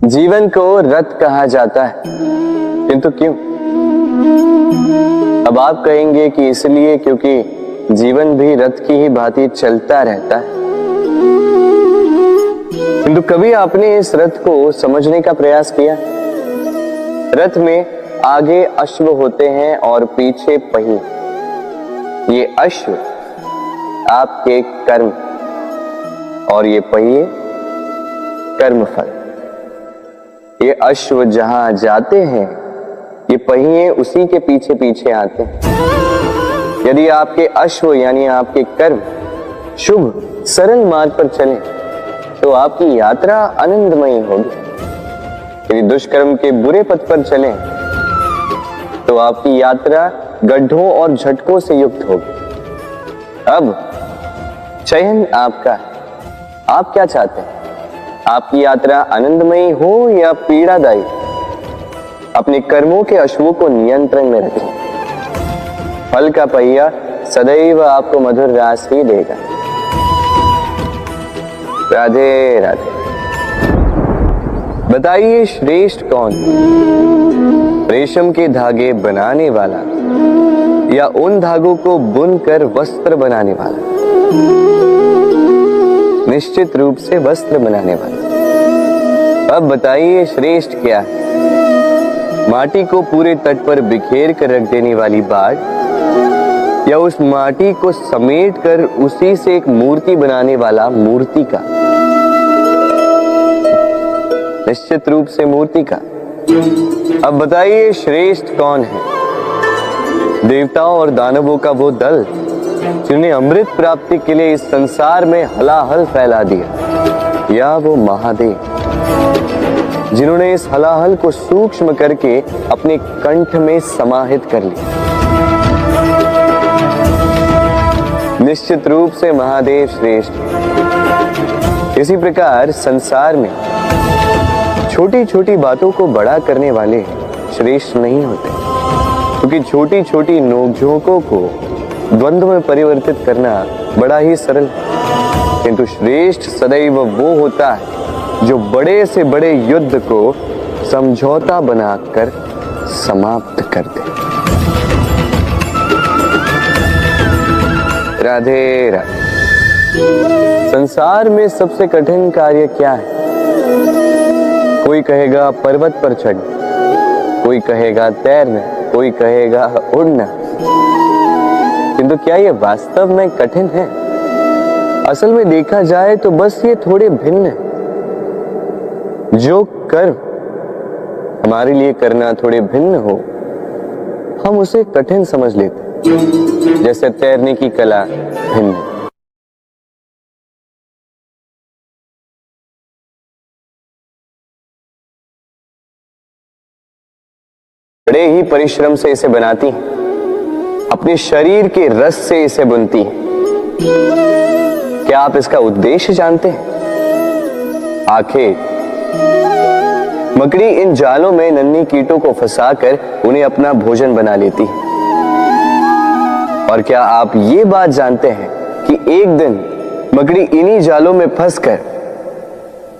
जीवन को रथ कहा जाता है, किंतु क्यों? अब आप कहेंगे कि इसलिए क्योंकि जीवन भी रथ की ही भांति चलता रहता है। किंतु कभी आपने इस रथ को समझने का प्रयास किया? रथ में आगे अश्व होते हैं और पीछे पहिए। ये अश्व आपके कर्म और ये पहिए कर्मफल। ये अश्व जहां जाते हैं, ये पहिए उसी के पीछे पीछे आते हैं। यदि आपके अश्व यानी आपके कर्म शुभ सरल मार्ग पर चले तो आपकी यात्रा आनंदमयी होगी। यदि दुष्कर्म के बुरे पथ पर चलें तो आपकी यात्रा गड्ढों और झटकों से युक्त होगी। अब चयन आपका है, आप क्या चाहते हैं? आपकी यात्रा आनंदमयी हो या पीड़ादायी? अपने कर्मों के अश्वों को नियंत्रण में रखें। फल का पहिया सदैव आपको मधुर रास ही देगा। राधे राधे। बताइए श्रेष्ठ कौन? रेशम के धागे बनाने वाला या उन धागों को बुनकर वस्त्र बनाने वाला? निश्चित रूप से वस्त्र बनाने वाला। अब बताइए श्रेष्ठ क्या है? माटी को पूरे तट पर बिखेर कर रख देने वाली बाढ़ या उस माटी को समेट कर उसी से एक मूर्ति बनाने वाला मूर्ति का? निश्चित रूप से मूर्ति का। अब बताइए श्रेष्ठ कौन है? देवताओं और दानवों का वो दल जिन्हें अमृत प्राप्ति के लिए इस संसार में हलाहल फैला दिया, या वो महादेव जिन्होंने इस हलाहल को सूक्ष्म करके अपने कंठ में समाहित कर लिया? निश्चित रूप से महादेव श्रेष्ठ। इसी प्रकार संसार में छोटी छोटी बातों को बड़ा करने वाले श्रेष्ठ नहीं होते, क्योंकि छोटी छोटी नोकझोंकों को द्वंद्व में परिवर्तित करना बड़ा ही सरल है। किंतु श्रेष्ठ सदैव वो होता है जो बड़े से बड़े युद्ध को समझौता बनाकर समाप्त कर दे। राधे राधे। संसार में सबसे कठिन कार्य क्या है? कोई कहेगा पर्वत पर चढ़ना, कोई कहेगा तैरना, कोई कहेगा उड़ना। किंतु क्या ये वास्तव में कठिन है? असल में देखा जाए तो बस ये थोड़े भिन्न है। जो कर्म हमारे लिए करना थोड़े भिन्न हो, हम उसे कठिन समझ लेते हैं। जैसे तैरने की कला भिन्न है। बड़े ही परिश्रम से इसे बनाती हैं, अपने शरीर के रस से इसे बुनती हैं। क्या आप इसका उद्देश्य जानते हैं? आखिर मकड़ी इन जालों में नन्ही कीटों को फंसाकर उन्हें अपना भोजन बना लेती है। और क्या आप ये बात जानते हैं कि एक दिन मकड़ी इन्हीं जालों में फंसकर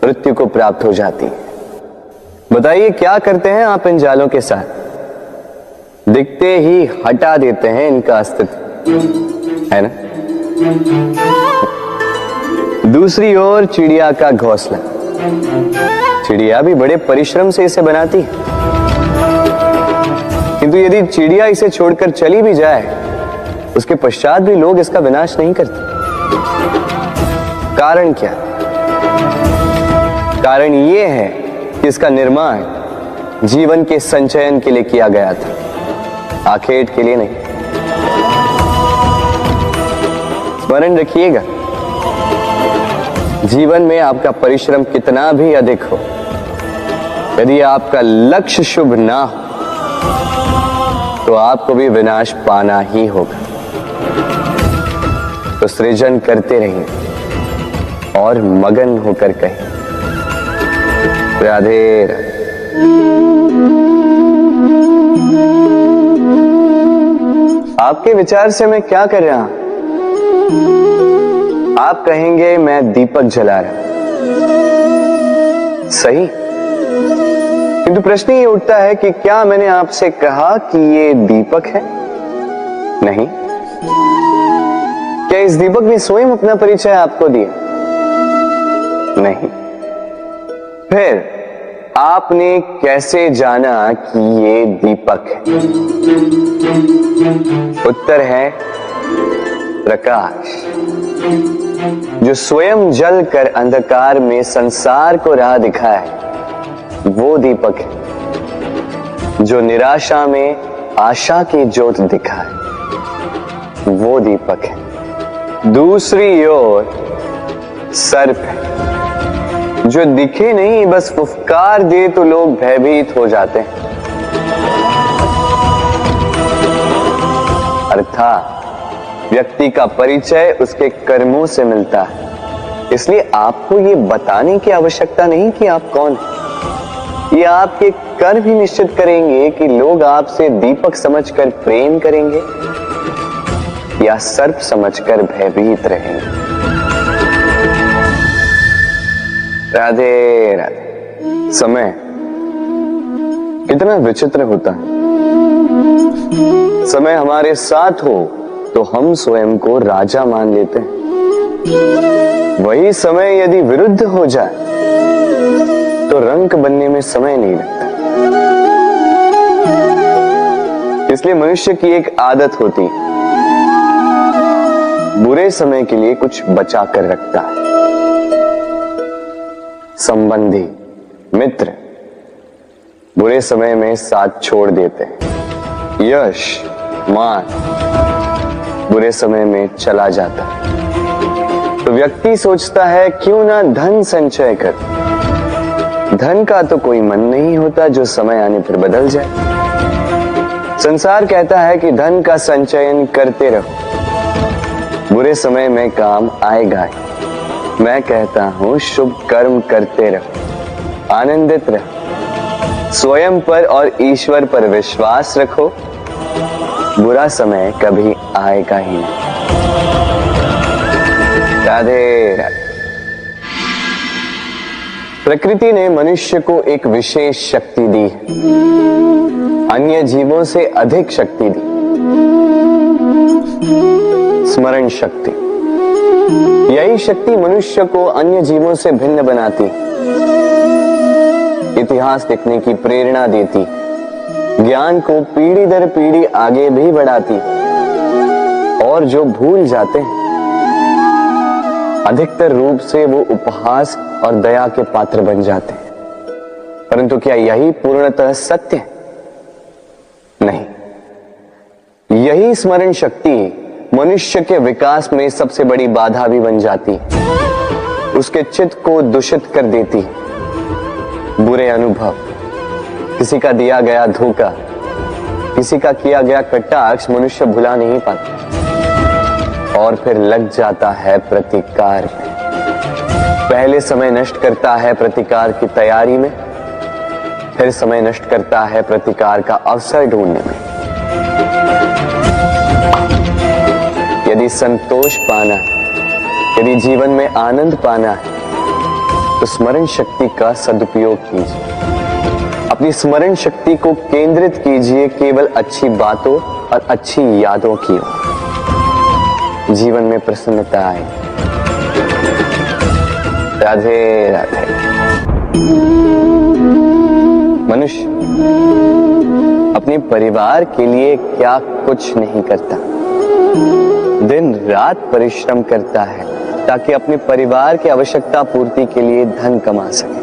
मृत्यु को प्राप्त हो जाती है? बताइए क्या करते हैं आप इन जालों के साथ? दिखते ही हटा देते हैं इनका अस्तित्व, है ना? दूसरी ओर चिड़िया का घोंसला। चिड़िया भी बड़े परिश्रम से इसे बनाती है, किंतु यदि चिड़िया इसे छोड़कर चली भी जाए, उसके पश्चात भी लोग इसका विनाश नहीं करते। कारण क्या? कारण यह है कि इसका निर्माण जीवन के संचयन के लिए किया गया था, आखेट के लिए नहीं। स्मरण रखिएगा, जीवन में आपका परिश्रम कितना भी अधिक हो, यदि आपका लक्ष्य शुभ ना हो तो आपको भी विनाश पाना ही होगा। तो सृजन करते रहिए और मगन होकर कहें राधे राधे। आपके विचार से मैं क्या कर रहा हूं? आप कहेंगे मैं दीपक जला रहा हूं। सही, किंतु प्रश्न ये उठता है कि क्या मैंने आपसे कहा कि ये दीपक है? नहीं। क्या इस दीपक ने स्वयं अपना परिचय आपको दिया? नहीं। फिर आपने कैसे जाना कि ये दीपक है? उत्तर है प्रकाश, जो स्वयं जल कर अंधकार में संसार को राह दिखाए, वो दीपक है। जो निराशा में आशा की ज्योत दिखाए, वो दीपक है। दूसरी ओर सर्प है, जो दिखे नहीं, बस फुफकार दे तो लोग भयभीत हो जाते हैं। अर्थात व्यक्ति का परिचय उसके कर्मों से मिलता है, इसलिए आपको ये बताने की आवश्यकता नहीं कि आप कौन हैं। ये आपके कर्म ही निश्चित करेंगे कि लोग आपसे दीपक समझकर प्रेम करेंगे या सर्प समझकर भयभीत रहेंगे। राधे राधे। समय कितना विचित्र होता है। समय हमारे साथ हो तो हम स्वयं को राजा मान लेते हैं। वही समय यदि विरुद्ध हो जाए तो रंक बनने में समय नहीं लगता। इसलिए मनुष्य की एक आदत होती, बुरे समय के लिए कुछ बचा कर रखता है। संबंधी, मित्र बुरे समय में साथ छोड़ देते हैं। यश, मान बुरे समय में चला जाता है। तो व्यक्ति सोचता है क्यों ना धन संचय कर। धन का तो कोई मन नहीं होता जो समय आने पर बदल जाए। संसार कहता है कि धन का संचयन करते रहो, बुरे समय में काम आएगा ही। मैं कहता हूं शुभ कर्म करते रहो, आनंदित रहो, स्वयं पर और ईश्वर पर विश्वास रखो, बुरा समय कभी आएगा ही नहीं। राधे राधे। प्रकृति ने मनुष्य को एक विशेष शक्ति दी है, अन्य जीवों से अधिक शक्ति दी, स्मरण शक्ति। यही शक्ति मनुष्य को अन्य जीवों से भिन्न बनाती, इतिहास लिखने की प्रेरणा देती, ज्ञान को पीढ़ी दर पीढ़ी आगे भी बढ़ाती, और जो भूल जाते हैं अधिकतर रूप से वो उपहास और दया के पात्र बन जाते हैं। परंतु क्या यही पूर्णतः सत्य है? नहीं। यही स्मरण शक्ति मनुष्य के विकास में सबसे बड़ी बाधा भी बन जाती, उसके चित्त को दूषित कर देती। बुरे अनुभव, किसी का दिया गया धोखा, किसी का किया गया कटाक्ष मनुष्य भुला नहीं पाता, और फिर लग जाता है प्रतिकार में। पहले समय नष्ट करता है प्रतिकार की तैयारी में, फिर समय नष्ट करता है प्रतिकार का अवसर ढूंढने में। यदि संतोष पाना है, यदि जीवन में आनंद पाना है, तो स्मरण शक्ति का सदुपयोग कीजिए। अपनी स्मरण शक्ति को केंद्रित कीजिए केवल अच्छी बातों और अच्छी यादों की ओर। जीवन में प्रसन्नता आए। राधे राधे। मनुष्य अपने परिवार के लिए क्या कुछ नहीं करता, दिन रात परिश्रम करता है ताकि अपने परिवार की आवश्यकता पूर्ति के लिए धन कमा सके।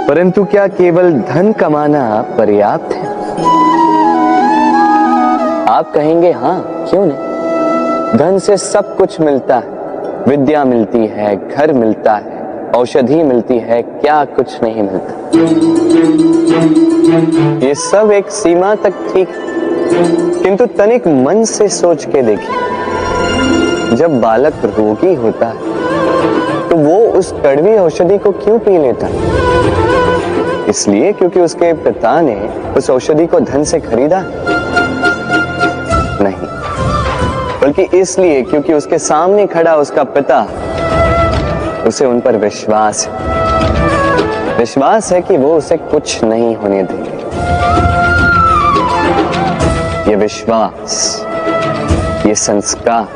परंतु क्या केवल धन कमाना पर्याप्त है? आप कहेंगे हाँ, क्यों नहीं। धन से सब कुछ मिलता है, विद्या मिलती है, घर मिलता है, औषधि मिलती है, क्या कुछ नहीं मिलता। ये सब एक सीमा तक ठीक, किंतु तनिक मन से सोच के देखिए, जब बालक रोगी होता है तो वो उस कड़वी औषधि को क्यों पी लेता है? इसलिए क्योंकि उसके पिता ने उस औषधि को धन से खरीदा? नहीं, बल्कि इसलिए क्योंकि उसके सामने खड़ा उसका पिता उसे उन पर विश्वास है। विश्वास है कि वो उसे कुछ नहीं होने देंगे। ये विश्वास, ये संस्कार,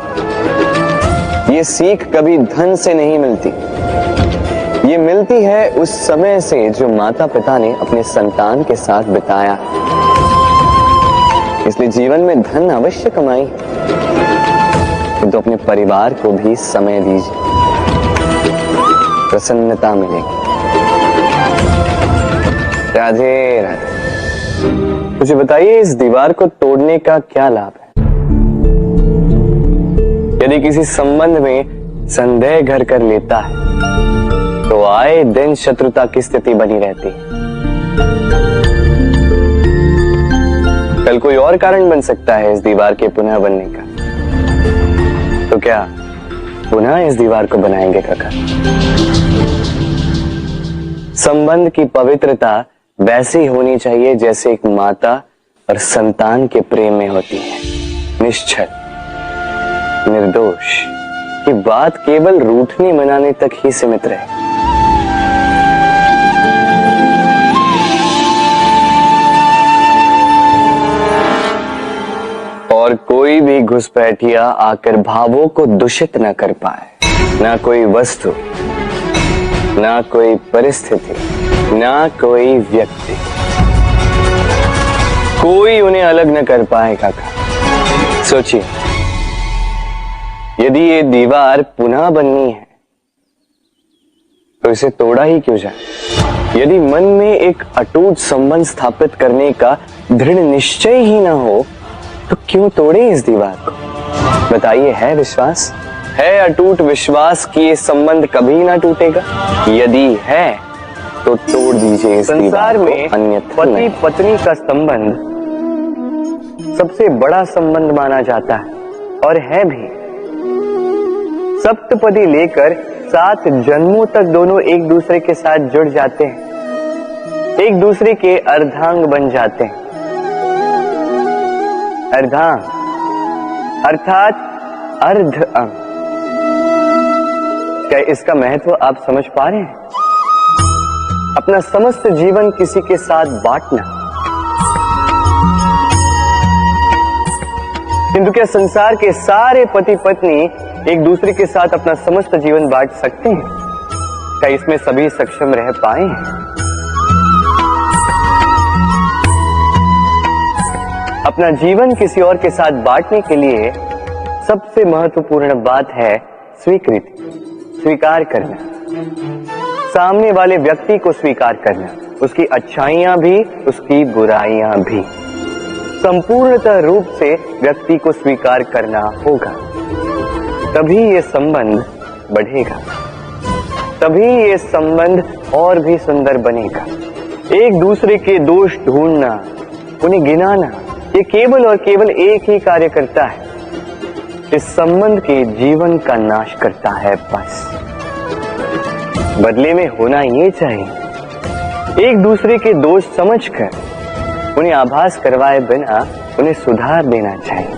ये सीख कभी धन से नहीं मिलती। ये मिलती है उस समय से जो माता पिता ने अपने संतान के साथ बिताया। इसलिए जीवन में धन अवश्य कमाई, तो अपने परिवार को भी समय दीजिए, प्रसन्नता मिलेगी। राधे राधे। मुझे बताइए, इस दीवार को तोड़ने का क्या लाभ है? यदि किसी संबंध में संदेह घर कर लेता है तो आए दिन शत्रुता की स्थिति बनी रहती है। कल कोई और कारण बन सकता है इस दीवार के पुनः बनने का। तो क्या पुनः इस दीवार को बनाएंगे काका? संबंध की पवित्रता वैसी होनी चाहिए जैसे एक माता और संतान के प्रेम में होती है। निश्चल, निर्दोष, कि बात केवल रूठने मनाने तक ही सीमित रहे। और कोई भी घुसपैठिया आकर भावों को दूषित न कर पाए। ना कोई वस्तु, ना कोई परिस्थिति, ना कोई व्यक्ति, कोई उन्हें अलग न कर पाए काका। सोचिए, यदि ये दीवार पुनः बननी है तो इसे तोड़ा ही क्यों जाए? यदि मन में एक अटूट संबंध स्थापित करने का दृढ़ निश्चय ही ना हो तो क्यों तोड़े इस दीवार को? बताइए, है विश्वास, है अटूट विश्वास कि ये संबंध कभी ना टूटेगा? यदि है तो तोड़ दीजिए इस संसार में। अन्यथा पति पत्नी का संबंध सबसे बड़ा संबंध माना जाता है और है भी। सप्तपदी लेकर 7 जन्मों तक दोनों एक दूसरे के साथ जुड़ जाते हैं, एक दूसरे के अर्धांग बन जाते हैं। अर्धांग अर्थात अर्ध अंग। क्या इसका महत्व आप समझ पा रहे हैं? अपना समस्त जीवन किसी के साथ बांटना। किंतु क्या संसार के सारे पति पत्नी एक दूसरे के साथ अपना समस्त जीवन बांट सकते हैं? क्या इसमें सभी सक्षम रह पाए हैं? अपना जीवन किसी और के साथ बांटने के लिए सबसे महत्वपूर्ण बात है स्वीकृति, स्वीकार करना। सामने वाले व्यक्ति को स्वीकार करना, उसकी अच्छाइयां भी, उसकी बुराइयां भी। संपूर्णतः रूप से व्यक्ति को स्वीकार करना होगा, तभी ये संबंध बढ़ेगा, तभी ये संबंध और भी सुंदर बनेगा। एक दूसरे के दोष ढूंढना, उन्हें गिनाना, ये केवल और केवल एक ही कार्य करता है, इस संबंध के जीवन का नाश करता है। बस बदले में होना ये चाहिए, एक दूसरे के दोष समझकर उन्हें आभास करवाए बिना उन्हें सुधार देना चाहिए,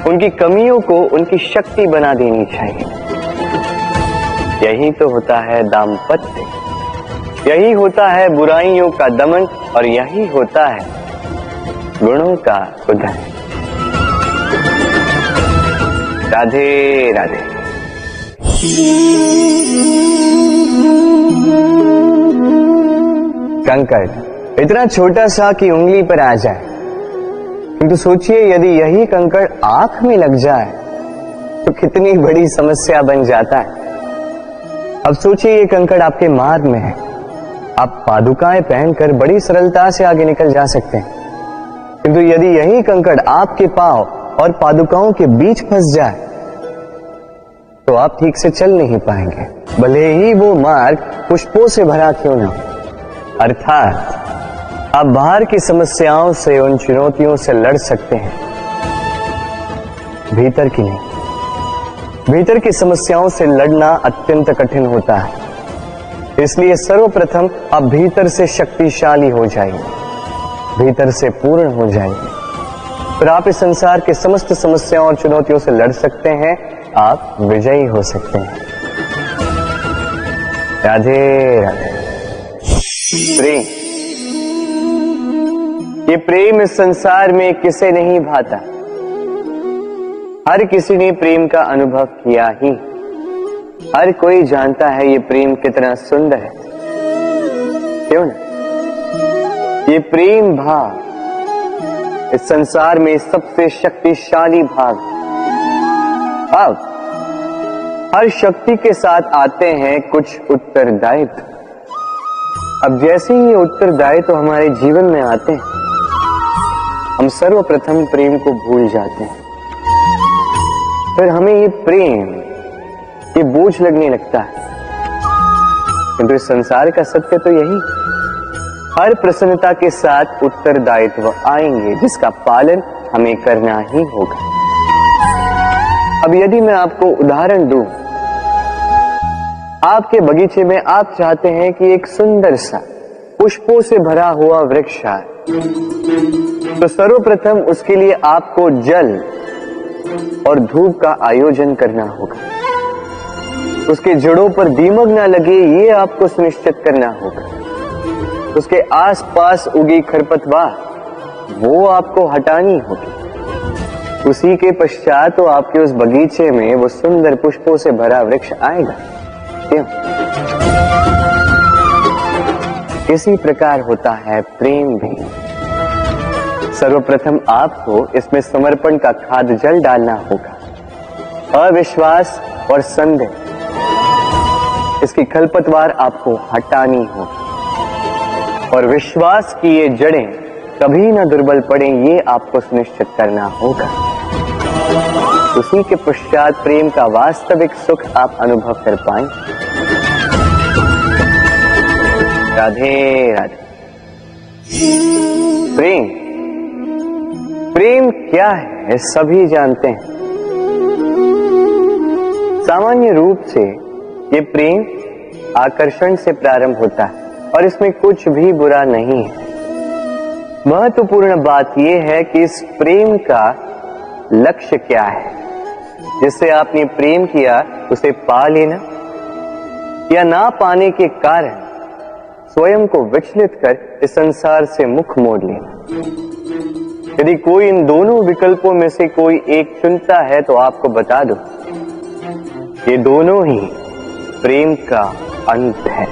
उनकी कमियों को उनकी शक्ति बना देनी चाहिए। यही तो होता है दाम्पत्य, यही होता है बुराइयों का दमन और यही होता है गुणों का उदय। राधे राधे। कंकड़ इतना छोटा सा कि उंगली पर आ जाए, किंतु सोचिए यदि यही कंकड़ आंख में लग जाए तो कितनी बड़ी समस्या बन जाता है। अब सोचिए ये कंकड़ आपके मार्ग में है, आप पादुकाएं पहनकर बड़ी सरलता से आगे निकल जा सकते हैं, किंतु यदि यही कंकड़ आपके पांव और पादुकाओं के बीच फंस जाए तो आप ठीक से चल नहीं पाएंगे, भले ही वो मार्ग पुष्पों से भरा क्यों ना हो। अर्थात आप बाहर की समस्याओं से, उन चुनौतियों से लड़ सकते हैं, भीतर की नहीं। भीतर की समस्याओं से लड़ना अत्यंत कठिन होता है। इसलिए सर्वप्रथम आप भीतर से शक्तिशाली हो जाइए, भीतर से पूर्ण हो जाइए, फिर आप इस संसार के समस्त समस्याओं और चुनौतियों से लड़ सकते हैं, आप विजयी हो सकते हैं। राधे राधे। प्रेम, ये प्रेम इस संसार में किसे नहीं भाता। हर किसी ने प्रेम का अनुभव किया ही। हर कोई जानता है ये प्रेम कितना सुंदर है, क्यों ना? ये प्रेम भाव इस संसार में सबसे शक्तिशाली भाव। अब हर शक्ति के साथ आते हैं कुछ उत्तरदायित्व। अब जैसे ही ये उत्तरदायित्व हमारे जीवन में आते हैं, हम सर्वप्रथम प्रेम को भूल जाते हैं। फिर हमें ये प्रेम, ये बोझ लगने लगता है। किंतु इस संसार का सत्य तो यही, हर प्रसन्नता के साथ उत्तरदायित्व आएंगे जिसका पालन हमें करना ही होगा। अब यदि मैं आपको उदाहरण दूं, आपके बगीचे में आप चाहते हैं कि एक सुंदर सा पुष्पों से भरा हुआ वृक्ष आए, तो सर्वप्रथम उसके लिए आपको जल और धूप का आयोजन करना होगा। उसके जड़ों पर दीमक ना लगे ये आपको सुनिश्चित करना होगा। उसके आसपास उगी खरपतवार वो आपको हटानी होगी। उसी के पश्चात तो आपके उस बगीचे में वो सुंदर पुष्पों से भरा वृक्ष आएगा। क्यों? इसी प्रकार होता है प्रेम भी। सर्वप्रथम आपको इसमें समर्पण का खाद जल डालना होगा। अविश्वास और संदेह, इसकी खरपतवार आपको हटानी होगी और विश्वास की ये जड़ें कभी न दुर्बल पड़े ये आपको सुनिश्चित करना होगा। उसी के पश्चात प्रेम का वास्तविक सुख आप अनुभव कर पाएंगे। राधे राधे। प्रेम, प्रेम क्या है सभी जानते हैं। सामान्य रूप से ये प्रेम आकर्षण से प्रारंभ होता है और इसमें कुछ भी बुरा नहीं है। महत्वपूर्ण बात यह है कि इस प्रेम का लक्ष्य क्या है। जिससे आपने प्रेम किया उसे पा लेना या ना पाने के कारण स्वयं को विचलित कर इस संसार से मुख मोड़ लेना। यदि कोई इन दोनों विकल्पों में से कोई एक चुनता है तो आपको बता दो, ये दोनों ही प्रेम का अंत है।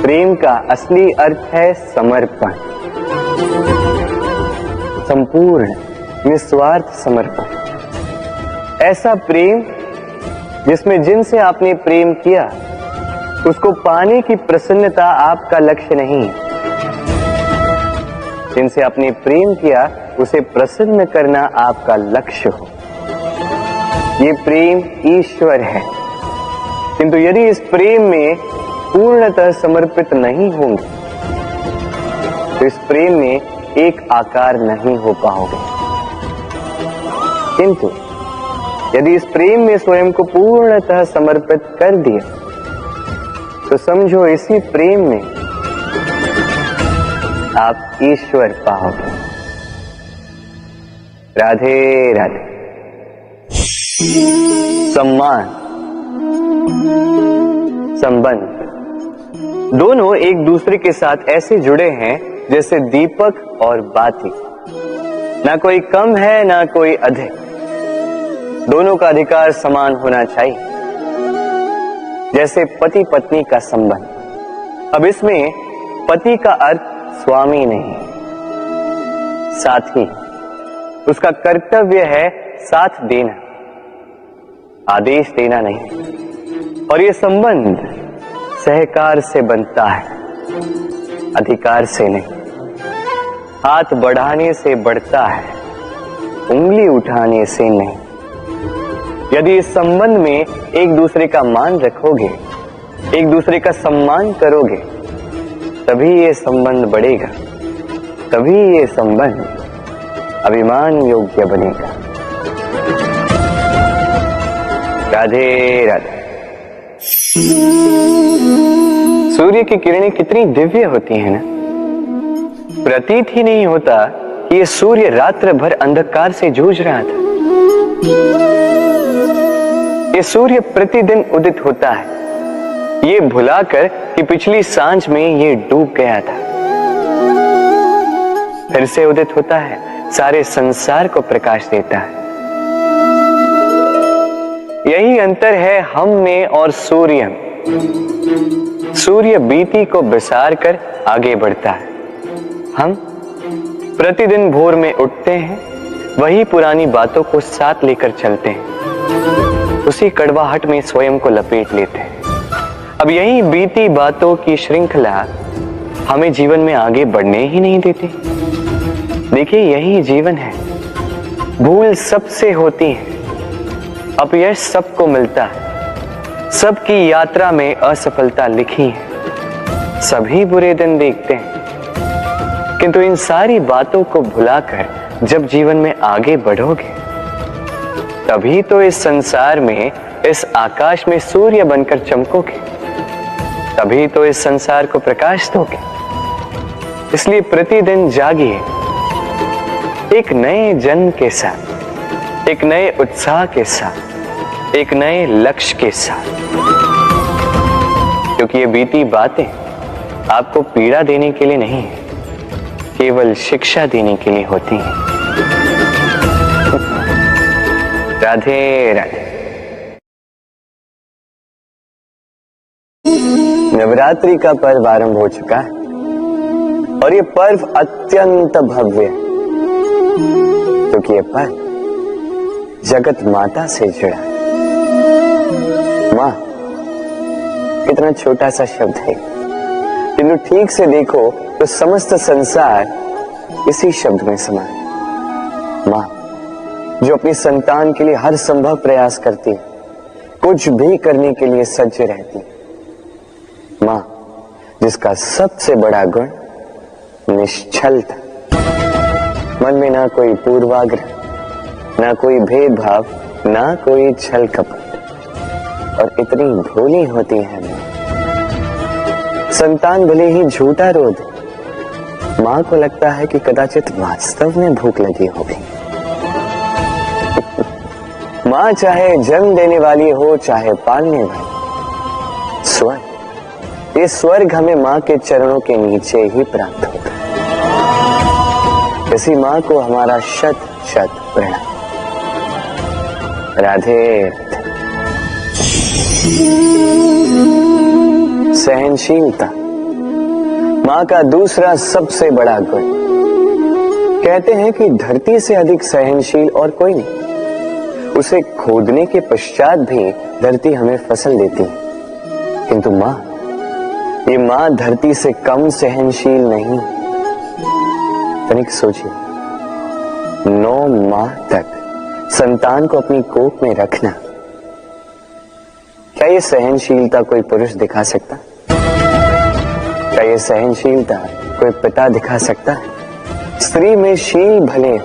प्रेम का असली अर्थ है समर्पण, संपूर्ण निस्वार्थ समर्पण। ऐसा प्रेम जिसमें जिनसे आपने प्रेम किया उसको पाने की प्रसन्नता आपका लक्ष्य नहीं है। जिनसे आपने प्रेम किया उसे प्रसन्न करना आपका लक्ष्य हो। ये प्रेम ईश्वर है। किंतु यदि इस प्रेम में पूर्णतः समर्पित नहीं होंगे तो इस प्रेम में एक आकार नहीं हो पाओगे। किंतु यदि इस प्रेम में स्वयं को पूर्णतः समर्पित कर दिया तो समझो इसी प्रेम में आप ईश्वर पाओगे। राधे राधे। सम्मान, संबंध दोनों एक दूसरे के साथ ऐसे जुड़े हैं जैसे दीपक और बाती। ना कोई कम है ना कोई अधिक, दोनों का अधिकार समान होना चाहिए। जैसे पति पत्नी का संबंध। अब इसमें पति का अर्थ स्वामी नहीं, साथी। उसका कर्तव्य है साथ देना, आदेश देना नहीं। और ये संबंध सहकार से बनता है, अधिकार से नहीं। हाथ बढ़ाने से बढ़ता है, उंगली उठाने से नहीं। यदि इस संबंध में एक दूसरे का मान रखोगे, एक दूसरे का सम्मान करोगे, तभी ये संबंध बढ़ेगा, तभी ये संबंध अभिमान योग्य बनेगा। राधे राधे। सूर्य की किरणें कितनी दिव्य होती हैं ना। प्रतीत ही नहीं होता कि ये सूर्य रात्र भर अंधकार से जूझ रहा था। ये सूर्य प्रतिदिन उदित होता है ये भुलाकर कि पिछली सांझ में ये डूब गया था, फिर से उदित होता है, सारे संसार को प्रकाश देता है। यही अंतर है हम में और सूर्य में। सूर्य बीती को बिसार कर आगे बढ़ता है, हम प्रतिदिन भोर में उठते हैं, वही पुरानी बातों को साथ लेकर चलते हैं, उसी कड़वाहट में स्वयं को लपेट लेते हैं। अब यही बीती बातों की श्रृंखला हमें जीवन में आगे बढ़ने ही नहीं देती। देखिए, यही जीवन है। भूल सबसे होती है, अपयश सबको मिलता है, सबकी यात्रा में असफलता लिखी है, सभी बुरे दिन देखते हैं। किंतु इन सारी बातों को भुलाकर जब जीवन में आगे बढ़ोगे, तभी तो इस संसार में, इस आकाश में सूर्य बनकर चमकोगे, तभी तो इस संसार को प्रकाश दोगे। इसलिए प्रतिदिन जागिए, एक नए जन्म के साथ, एक नए उत्साह के साथ, एक नए लक्ष्य के साथ, क्योंकि ये बीती बातें आपको पीड़ा देने के लिए नहीं है, केवल शिक्षा देने के लिए होती हैं। राधे राधे। नवरात्रि का पर्व आरंभ हो चुका है और ये पर्व अत्यंत भव्य है, क्योंकि ये पर्व जगत माता से जुड़ा है। मां कितना छोटा सा शब्द है, किंतु ठीक से देखो तो समस्त संसार इसी शब्द में समा है। मां जो अपनी संतान के लिए हर संभव प्रयास करती है, कुछ भी करने के लिए सज्ज रहती है। मां जिसका सबसे बड़ा गुण निश्चलता, मन में ना कोई पूर्वाग्रह, ना कोई भेदभाव, ना कोई छल कपट, और इतनी भोली होती है मां। संतान भले ही झूठा रो दे, मां को लगता है कि कदाचित वास्तव में भूख लगी होगी। मां चाहे जन्म देने वाली हो, चाहे पालने वाली, स्वर्ग, ये स्वर्ग हमें मां के चरणों के नीचे ही प्राप्त होता है। इसी मां को हमारा शत शत प्रणाम। राधे। सहनशीलता मां का दूसरा सबसे बड़ा गुण। कहते हैं कि धरती से अधिक सहनशील और कोई नहीं। उसे खोदने के पश्चात भी धरती हमें फसल देती है, किंतु मां, ये मां धरती से कम सहनशील नहीं। तनिक सोचिए, 9 माह तक संतान को अपनी कोख में रखना, क्या ये सहनशीलता कोई पुरुष दिखा सकता? क्या ये सहनशीलता कोई पिता दिखा सकता है? स्त्री में शील भले,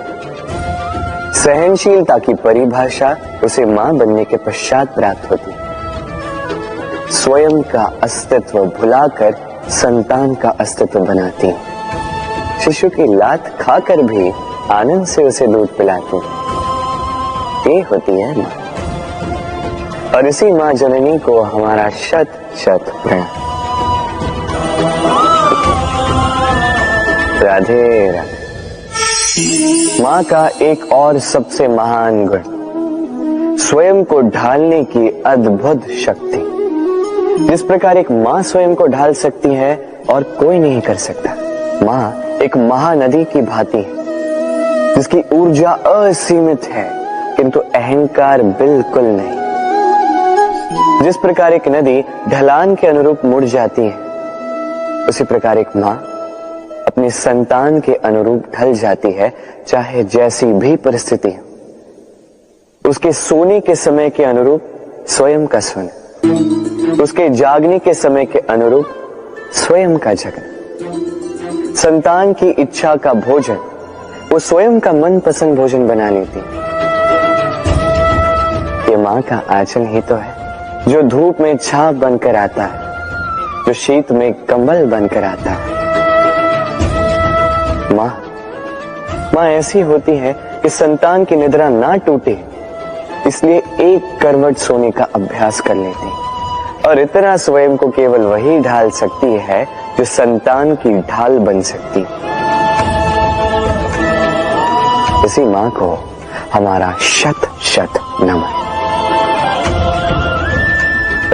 सहनशीलता की परिभाषा उसे मां बनने के पश्चात प्राप्त होती है। स्वयं का अस्तित्व भुलाकर संतान का अस्तित्व बनाती है। शिशु की लात खाकर भी आनंद से उसे दूध पिलाती है। ये होती है मां, और इसी मां जननी को हमारा शत शत प्रणाम। राधे राधे। मां का एक और सबसे महान गुण, स्वयं को ढालने की अद्भुत शक्ति। जिस प्रकार एक मां स्वयं को ढाल सकती है और कोई नहीं कर सकता। मां एक महानदी की भांति है, जिसकी ऊर्जा असीमित है, किंतु अहंकार बिल्कुल नहीं। जिस प्रकार एक नदी ढलान के अनुरूप मुड़ जाती है, उसी प्रकार एक मां अपनी संतान के अनुरूप ढल जाती है, चाहे जैसी भी परिस्थिति हो। उसके सोने के समय के अनुरूप स्वयं का सोना, उसके जागने के समय के अनुरूप स्वयं का जगना। संतान की इच्छा का भोजन वो स्वयं का मनपसंद भोजन बना लेती। ये मां का आंचल ही तो है, जो धूप में छाप बनकर आता है, जो शीत में कंबल बनकर आता है। मां ऐसी होती है कि संतान की निद्रा ना टूटे, इसलिए एक करवट सोने का अभ्यास कर लेती, और इतना स्वयं को केवल वही ढाल सकती है जो संतान की ढाल बन सकती। इसी मां को हमारा शत शत नमन।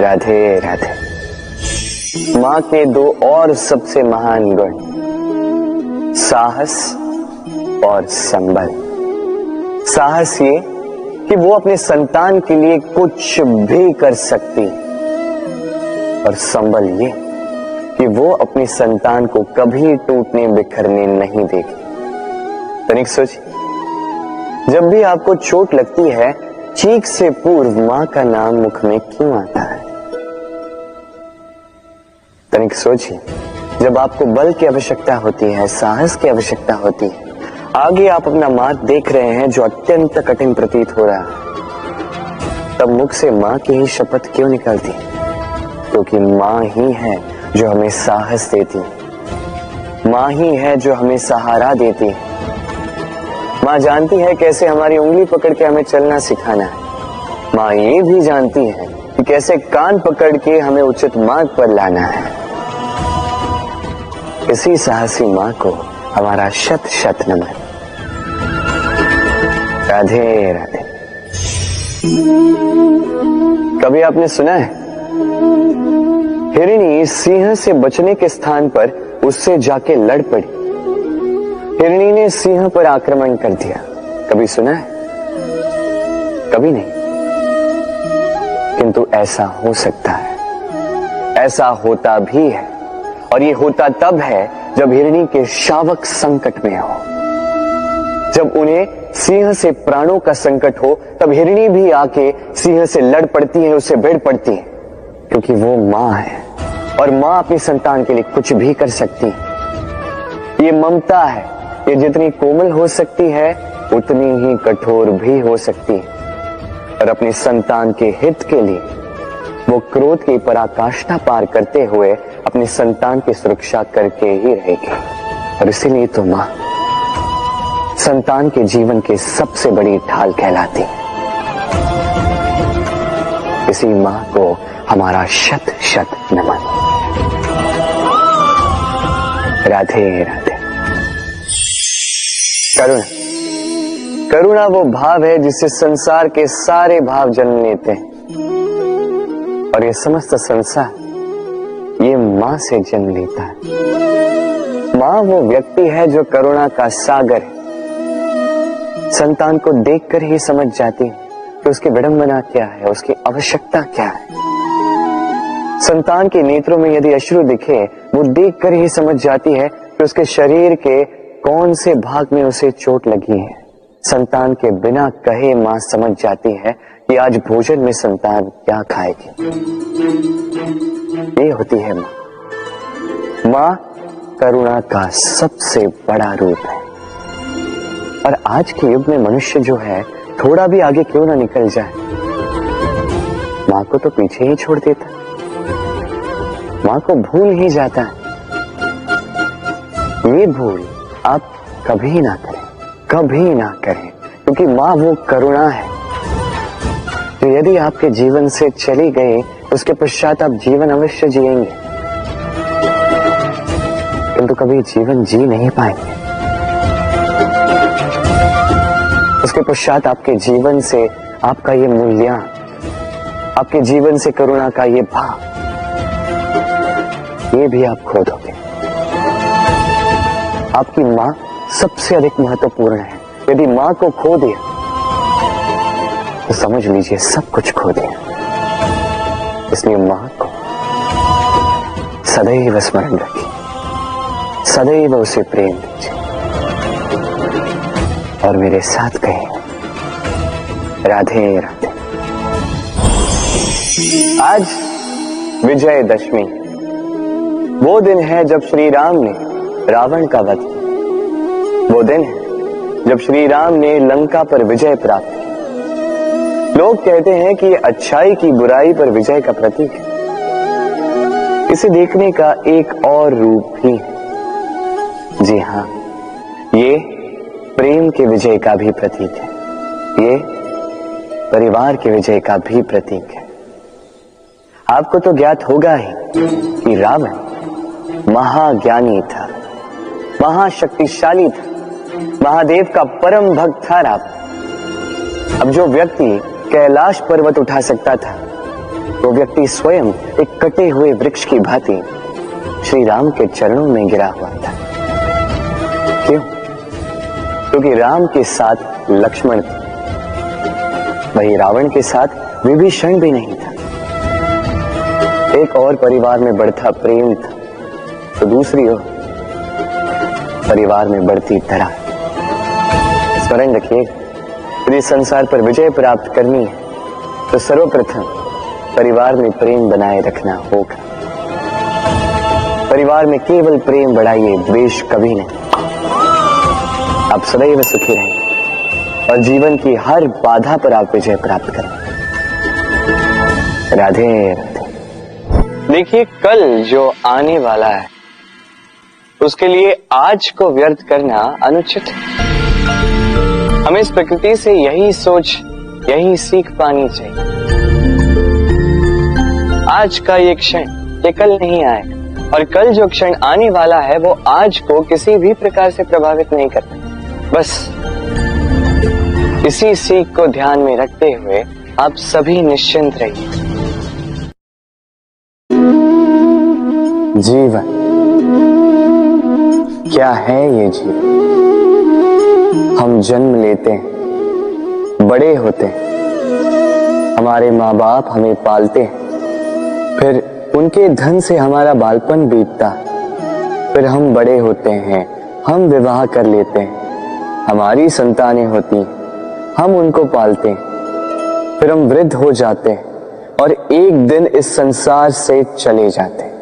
राधे राधे। मां के दो और सबसे महान गुण, साहस और संबल। साहस ये कि वो अपने संतान के लिए कुछ भी कर सकती, और संबल ये कि वो अपनी संतान को कभी टूटने बिखरने नहीं देगी। तनिक सोचिए, जब भी आपको चोट लगती है, चीख से पूर्व मां का नाम मुख में क्यों आता है? तनिक सोचिए, जब आपको बल की आवश्यकता होती है, साहस की आवश्यकता होती है, आगे आप अपना मार्ग देख रहे हैं जो अत्यंत कठिन प्रतीत हो रहा है, तब मुख से मां की ही शपथ क्यों निकलती? क्योंकि मां ही है जो हमें साहस देती, मां ही है जो हमें सहारा देती है। मां जानती है कैसे हमारी उंगली पकड़ के हमें चलना सिखाना है। मां ये भी जानती है कि कैसे कान पकड़ के हमें उचित मार्ग पर लाना है। इसी साहसी मां को हमारा शत शत नमन। राधे राधे। कभी आपने सुना है, हिरणी सिंह से बचने के स्थान पर उससे जाके लड़ पड़ी। हिरणी ने सिंह पर आक्रमण कर दिया। कभी सुना है? कभी नहीं। किंतु ऐसा हो सकता है, ऐसा होता भी है, और ये होता तब है जब हिरणी के शावक संकट में हो। जब उन्हें सिंह से प्राणों का संकट हो, तब हिरणी भी आके सिंह से लड़ पड़ती है, उससे भिड़ पड़ती है, क्योंकि वो मां है और मां अपनी संतान के लिए कुछ भी कर सकती है। ये ममता है, ये जितनी कोमल हो सकती है उतनी ही कठोर भी हो सकती है, और अपनी संतान के हित के लिए वो क्रोध की पराकाष्ठा पार करते हुए अपनी संतान की सुरक्षा करके ही रहेगी। और इसीलिए तो मां संतान के जीवन की सबसे बड़ी ढाल कहलाती है। इसी मां को हमारा शत शत नमन। राधे राधे। करुणा। करुणा वो भाव है जिससे संसार के सारे भाव जन्म लेते हैं, और ये समस्त संसार ये मां से जन्म लेता है। मां वो व्यक्ति है जो करुणा का सागर है। संतान को देखकर ही समझ जाती है कि उसकी विडंबना क्या है, उसकी आवश्यकता क्या है। संतान के नेत्रों में यदि अश्रु दिखे, वो देखकर ही समझ जाती है कि उसके शरीर के कौन से भाग में उसे चोट लगी है। संतान के बिना कहे मां समझ जाती है कि आज भोजन में संतान क्या खाएगी। ये होती है मां। मां करुणा का सबसे बड़ा रूप है। और आज के युग में मनुष्य जो है, थोड़ा भी आगे क्यों ना निकल जाए, मां को तो पीछे ही छोड़ देता, मां को भूल ही जाता है। ये भूल आप कभी ना करें, कभी ना करें, क्योंकि मां वो करुणा है जो यदि आपके जीवन से चली गई, उसके पश्चात आप जीवन अवश्य जिएंगे, किंतु कभी जीवन जी नहीं पाएंगे। उसके पश्चात आपके जीवन से आपका ये मूल्यांकन, आपके जीवन से करुणा का ये भाव, ये भी आप खो दोगे। आपकी मां सबसे अधिक महत्वपूर्ण है। यदि मां को खो दिया तो समझ लीजिए सब कुछ खो दिया। इसलिए मां को सदैव स्मरण रखिए, सदैव उसे प्रेम दीजिए, और मेरे साथ कहें राधे राधे। आज विजयदशमी, वो दिन है जब श्री राम ने रावण का वध किया। वो दिन है जब श्री राम ने लंका पर विजय प्राप्त की। लोग कहते हैं कि ये अच्छाई की बुराई पर विजय का प्रतीक है। इसे देखने का एक और रूप भी है। जी हाँ, ये प्रेम के विजय का भी प्रतीक है, ये परिवार के विजय का भी प्रतीक है। आपको तो ज्ञात होगा ही कि रावण महाज्ञानी था, महाशक्तिशाली था, महादेव का परम भक्त था रावण। अब जो व्यक्ति कैलाश पर्वत उठा सकता था, वो व्यक्ति स्वयं एक कटे हुए वृक्ष की भांति श्री राम के चरणों में गिरा हुआ था। क्यों? क्योंकि राम के साथ लक्ष्मण था, वही रावण के साथ विभीषण भी नहीं था। एक और परिवार में बढ़ता प्रेम था, तो दूसरी ओर परिवार में बढ़ती तरह। स्मरण रखिए, यदि संसार पर विजय प्राप्त करनी है तो सर्वप्रथम परिवार में प्रेम बनाए रखना होगा। परिवार में केवल प्रेम बढ़ाइए, द्वेष कभी नहीं। आप सदैव सुखी रहें और जीवन की हर बाधा पर आप विजय प्राप्त करें। राधे राधे। देखिए, कल जो आने वाला है उसके लिए आज को व्यर्थ करना अनुचित है। हमें इस प्रकृति से यही सोच, यही सीख पानी चाहिए। आज का ये क्षण ये कल नहीं आएगा, और कल जो क्षण आने वाला है वो आज को किसी भी प्रकार से प्रभावित नहीं करता। बस इसी सीख को ध्यान में रखते हुए आप सभी निश्चिंत रहिए। जीवन क्या है? ये जीवन, हम जन्म लेते हैं, बड़े होते हैं, हमारे माँ बाप हमें पालते हैं, फिर उनके धन से हमारा बालपन बीतता, फिर हम बड़े होते हैं, हम विवाह कर लेते हैं, हमारी संतानें होती, हम उनको पालते हैं, फिर हम वृद्ध हो जाते हैं और एक दिन इस संसार से चले जाते हैं।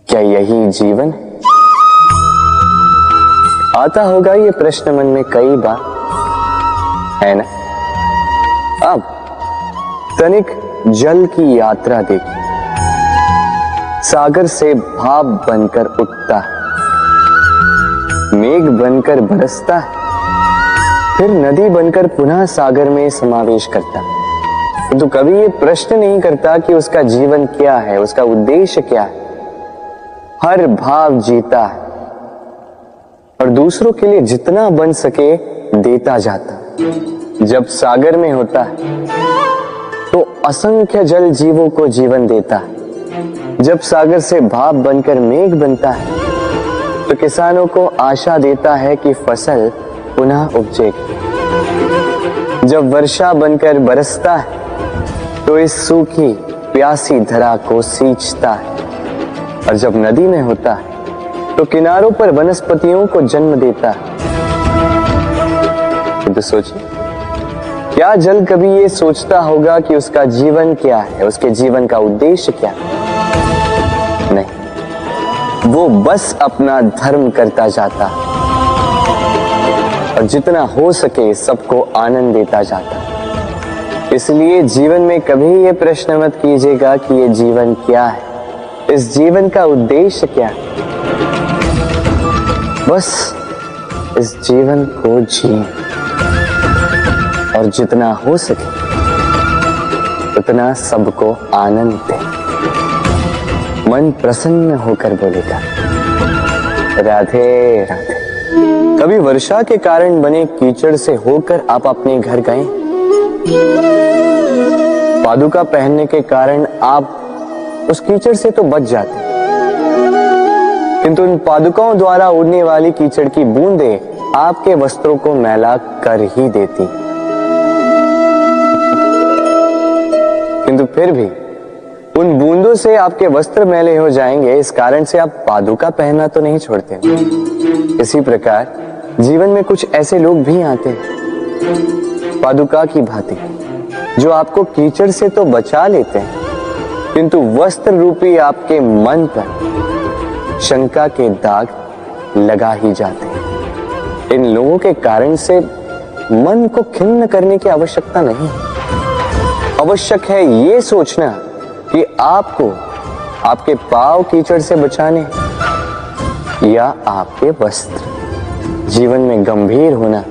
क्या यही जीवन है? आता होगा ये प्रश्न मन में कई बार, है ना? अब तनिक जल की यात्रा देखिए। सागर से भाप बनकर उठता है, मेघ बनकर बरसता है, फिर नदी बनकर पुनः सागर में समावेश करता है। तो कभी ये प्रश्न नहीं करता कि उसका जीवन क्या है, उसका उद्देश्य क्या है। हर भाव जीता है और दूसरों के लिए जितना बन सके देता जाता। जब सागर में होता है तो असंख्य जल जीवों को जीवन देता है। जब सागर से भाप बनकर मेघ बनता है तो किसानों को आशा देता है कि फसल पुनः उपजेगी। जब वर्षा बनकर बरसता है तो इस सूखी प्यासी धरा को सींचता है, और जब नदी में होता है तो किनारों पर वनस्पतियों को जन्म देता है। तो सोचिए, क्या जल कभी ये सोचता होगा कि उसका जीवन क्या है, उसके जीवन का उद्देश्य क्या है? नहीं, वो बस अपना धर्म करता जाता और जितना हो सके सबको आनंद देता जाता। इसलिए जीवन में कभी ये प्रश्न मत कीजिएगा कि ये जीवन क्या है, इस जीवन का उद्देश्य क्या है। बस इस जीवन को जिए और जितना हो सके उतना सबको आनंद दे। मन प्रसन्न होकर बोलेगा राधे राधे। कभी वर्षा के कारण बने कीचड़ से होकर आप अपने घर गए? पादुका पहनने के कारण आप उस कीचड़ से तो बच जाते, किंतु उन पादुकाओं द्वारा उड़ने वाली कीचड़ की बूंदें आपके वस्त्रों को मैला कर ही देती। किंतु फिर भी उन बूंदों से आपके वस्त्र मैले हो जाएंगे, इस कारण से आप पादुका पहनना तो नहीं छोड़ते। इसी प्रकार जीवन में कुछ ऐसे लोग भी आते हैं पादुका की भांति, जो आपको कीचड़ से तो बचा लेते हैं, किंतु वस्त्र रूपी आपके मन पर शंका के दाग लगा ही जाते हैं। इन लोगों के कारण से मन को खिन्न करने की आवश्यकता नहीं है। आवश्यक है ये सोचना कि आपको आपके पांव कीचड़ से बचाने या आपके वस्त्र। जीवन में गंभीर होना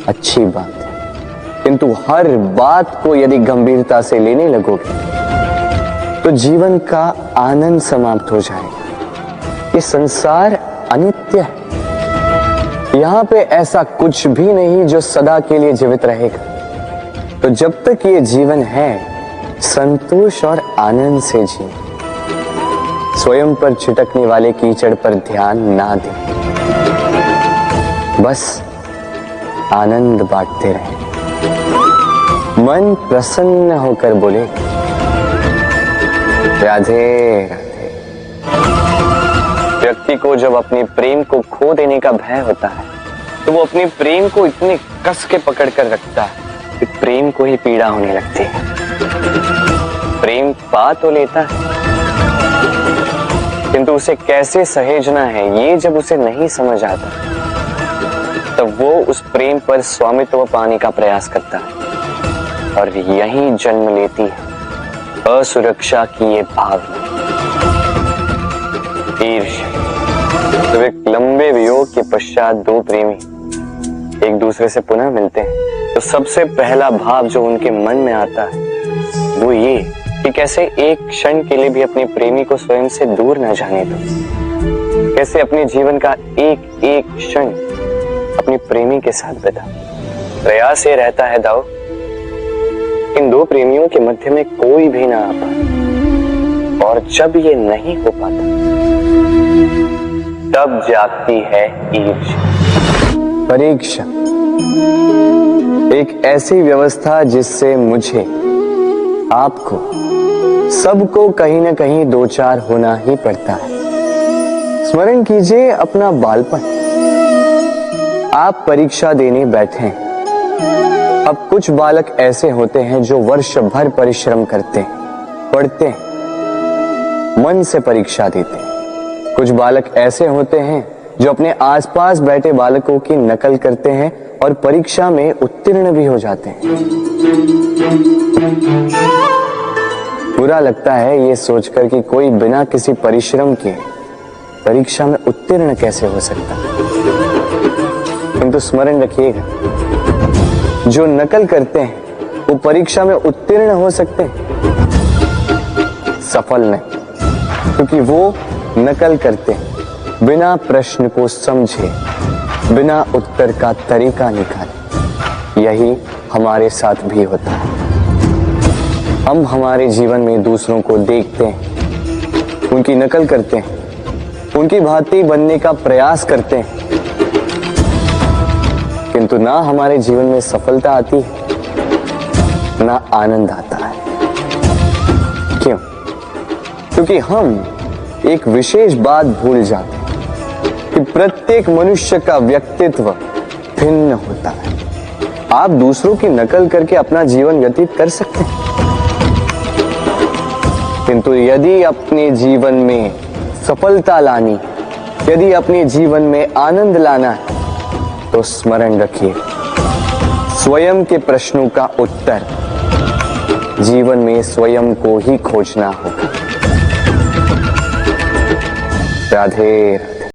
अच्छी बात है, किंतु हर बात को यदि गंभीरता से लेने लगोगे तो जीवन का आनंद समाप्त हो जाएगा। ये संसार अनित्य है, यहाँ पे ऐसा कुछ भी नहीं जो सदा के लिए जीवित रहेगा। तो जब तक ये जीवन है, संतोष और आनंद से जिए। स्वयं पर छिटकने वाले कीचड़ पर ध्यान ना दें, बस आनंद बांटते रहें। मन प्रसन्न होकर बोले, राधे राधे। व्यक्ति को जब अपने प्रेम को खो देने का भय होता है तो वो अपने प्रेम को इतने कस के पकड़ कर रखता है कि प्रेम को ही पीड़ा होने लगती है। प्रेम पा तो लेता है किंतु उसे कैसे सहेजना है ये जब उसे नहीं समझ आता तब वो उस प्रेम पर स्वामित्व पाने का प्रयास करता है और यहीं जन्म लेती है असुरक्षा की ये भावना, ईर्ष्या। तो एक लंबे वियोग के पश्चात दो प्रेमी एक दूसरे से पुनः मिलते हैं तो सबसे पहला भाव जो उनके मन में आता है वो ये कि कैसे एक क्षण के लिए भी अपने प्रेमी को स्वयं से दूर न जाने दो, कैसे अपने जीवन का एक एक क्षण अपने प्रेमी के साथ बिता। प्रयास ये रहता है दाऊ, इन दो प्रेमियों के मध्य में कोई भी ना आ पाए और जब ये नहीं हो पाता तब जागती है ईर्ष्या, परीक्षा। एक ऐसी व्यवस्था जिससे मुझे, आपको, सबको कहीं ना कहीं दो चार होना ही पड़ता है। स्मरण कीजिए अपना बालपन। आप परीक्षा देने बैठे हैं। अब कुछ बालक ऐसे होते हैं जो वर्ष भर परिश्रम करते हैं, पढ़ते हैं, मन से परीक्षा देते हैं। कुछ बालक ऐसे होते हैं जो अपने आसपास बैठे बालकों की नकल करते हैं और परीक्षा में उत्तीर्ण भी हो जाते हैं। बुरा लगता है ये सोचकर कि कोई बिना किसी परिश्रम के परीक्षा में उत्तीर्ण कैसे हो सकता है। किंतु स्मरण रखिएगा, जो नकल करते हैं वो परीक्षा में उत्तीर्ण हो सकते हैं, सफल नहीं, क्योंकि वो नकल करते हैं बिना प्रश्न को समझे, बिना उत्तर का तरीका निकाले। यही हमारे साथ भी होता है। हम हमारे जीवन में दूसरों को देखते हैं, उनकी नकल करते हैं, उनकी भांति बनने का प्रयास करते हैं, किंतु ना हमारे जीवन में सफलता आती है ना आनंद आता है। क्यों? क्योंकि हम एक विशेष बात भूल जाते हैं कि प्रत्येक मनुष्य का व्यक्तित्व भिन्न होता है। आप दूसरों की नकल करके अपना जीवन व्यतीत कर सकते हैं, किंतु यदि अपने जीवन में सफलता लानी, यदि अपने जीवन में आनंद लाना है तो स्मरण रखिए, स्वयं के प्रश्नों का उत्तर जीवन में स्वयं को ही खोजना होगा। राधे।